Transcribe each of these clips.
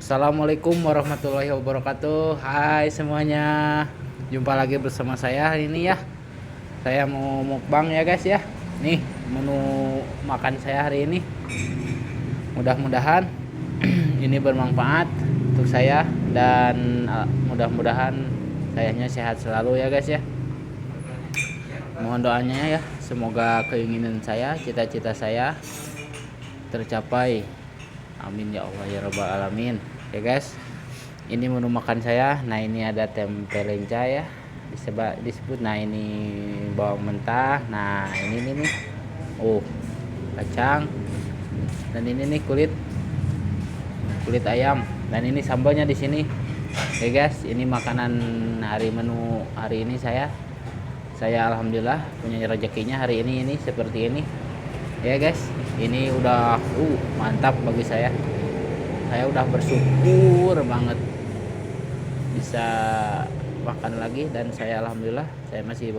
Assalamualaikum warahmatullahi wabarakatuh. Hai semuanya. Jumpa lagi bersama saya hari ini ya. Saya mau mukbang ya guys ya. Nih menu makan saya hari ini. Mudah-mudahan ini bermanfaat untuk saya dan mudah-mudahan sayanya sehat selalu ya guys ya. Mohon doanya ya. Semoga keinginan saya, cita-cita saya tercapai. Amin ya Allah ya rabbal alamin. Oke guys, ini menu makan saya. Nah ini ada tempe lenca ya, disebut. Nah ini bawang mentah. Nah ini nih, oh kacang. Dan ini nih kulit ayam. Dan ini sambalnya di sini. Oke guys, ini makanan menu hari ini saya. Saya alhamdulillah punya rezekinya hari ini seperti ini. Ya guys, ini udah mantap bagi saya. Saya udah bersyukur banget bisa makan lagi dan saya alhamdulillah saya masih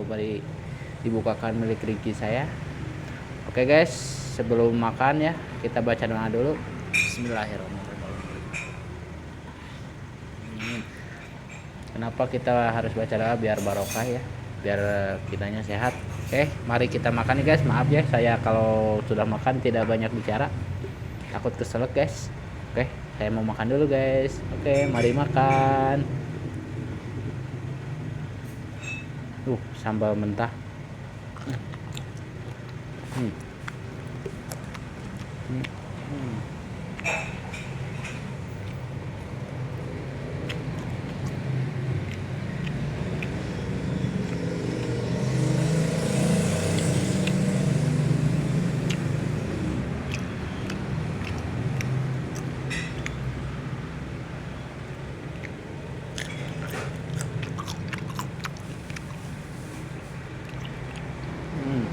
dibukakan milik rezeki saya. Oke guys, sebelum makan ya kita baca doa dulu. Bismillahirrahmanirrahim. Kenapa kita harus baca doa? Biar barokah ya, biar kitanya sehat. Oke, mari kita makan nih guys. Maaf ya saya kalau sudah makan tidak banyak bicara, takut keselak guys. Oke, saya mau makan dulu guys. Oke, mari makan. Sambal mentah. Hmm. Hmm. Hmm. Hmm. Hmm.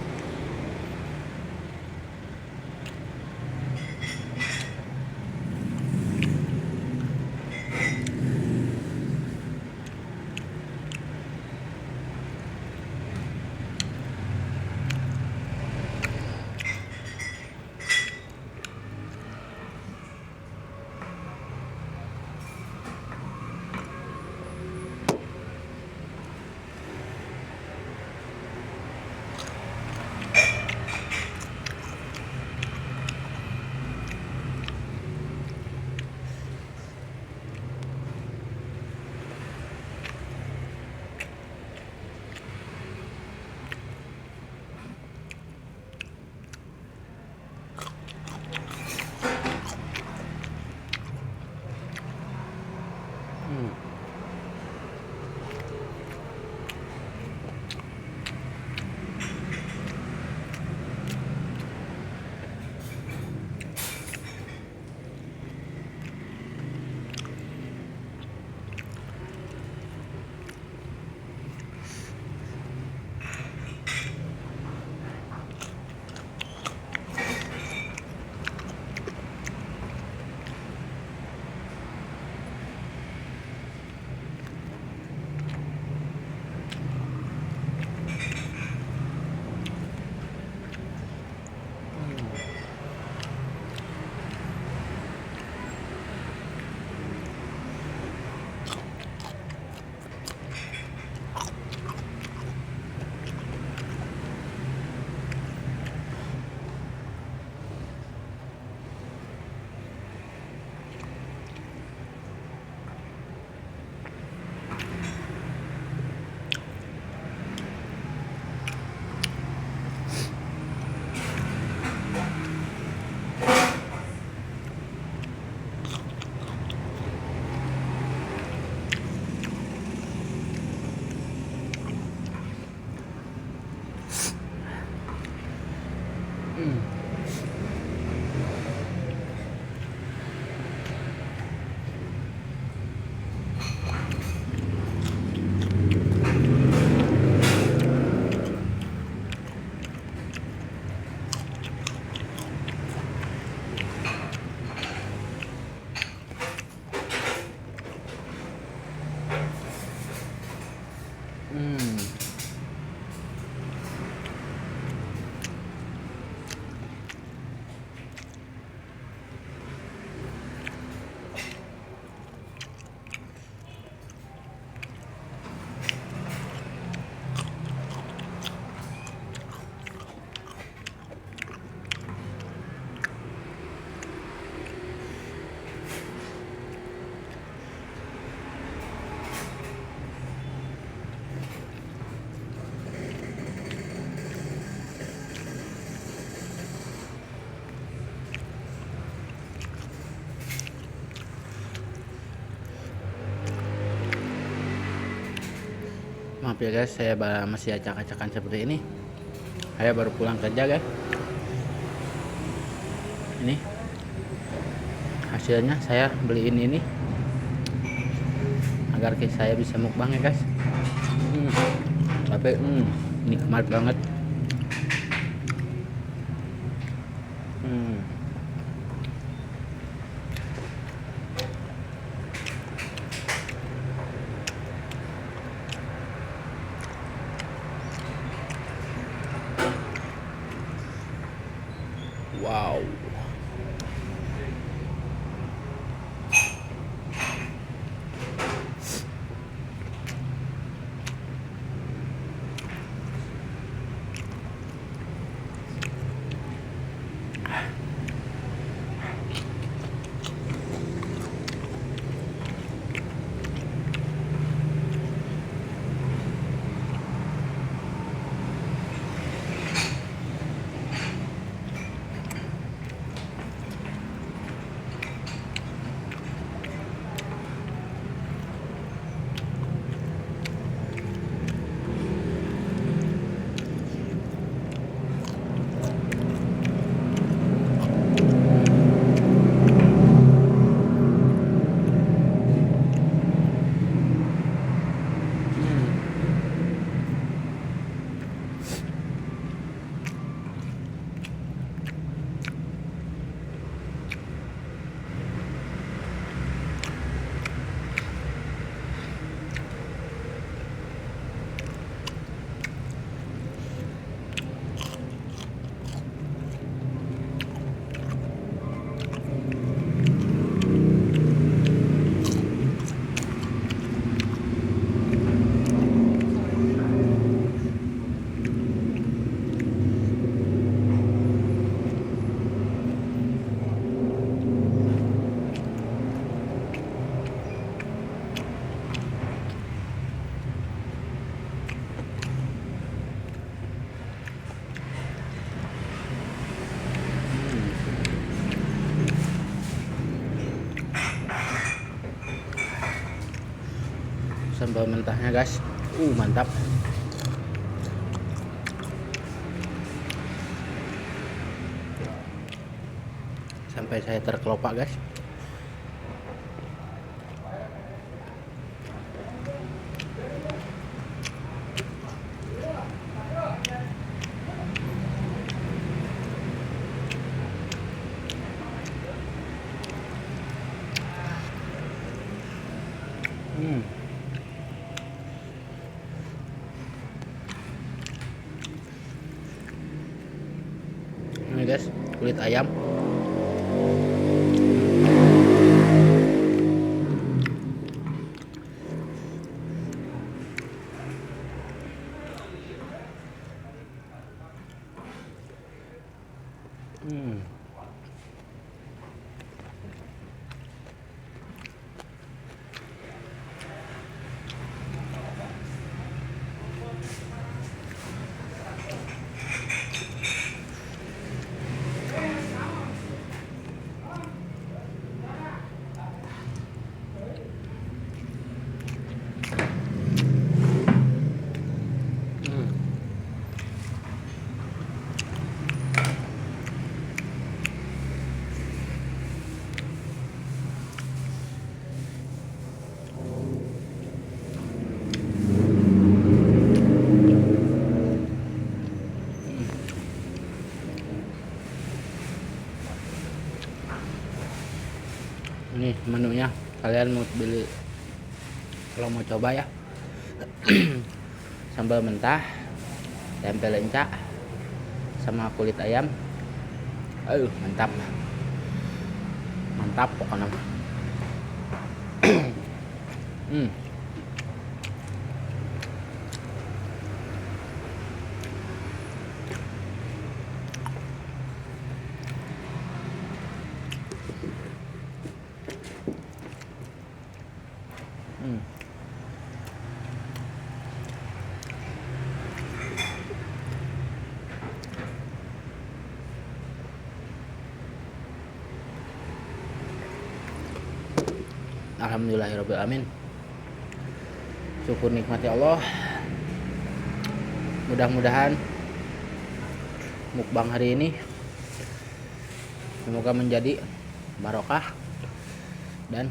Hmm. Hmm. Maaf ya guys, saya masih acak-acakan seperti ini. Saya baru pulang kerja guys. Ini hasilnya saya beliin ini agar saya bisa mukbang ya guys. Tapi nikmat banget. Wow. Sambal mentahnya guys, mantap. Sampai saya terkelopak guys. Ini guys, kulit ayam. Ini menunya, kalian mau beli kalau mau coba ya. Sambal mentah, tempe lenca, sama kulit ayam. Mantap, mantap pokoknya. Alhamdulillahirobbilalamin. Syukur nikmati Allah. Mudah-mudahan mukbang hari ini semoga menjadi barokah dan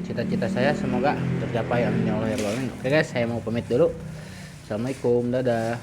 cita-cita saya semoga tercapai, amin ya Allah ya rabbal alamin. Oke guys, saya mau pamit dulu. Assalamualaikum, dadah.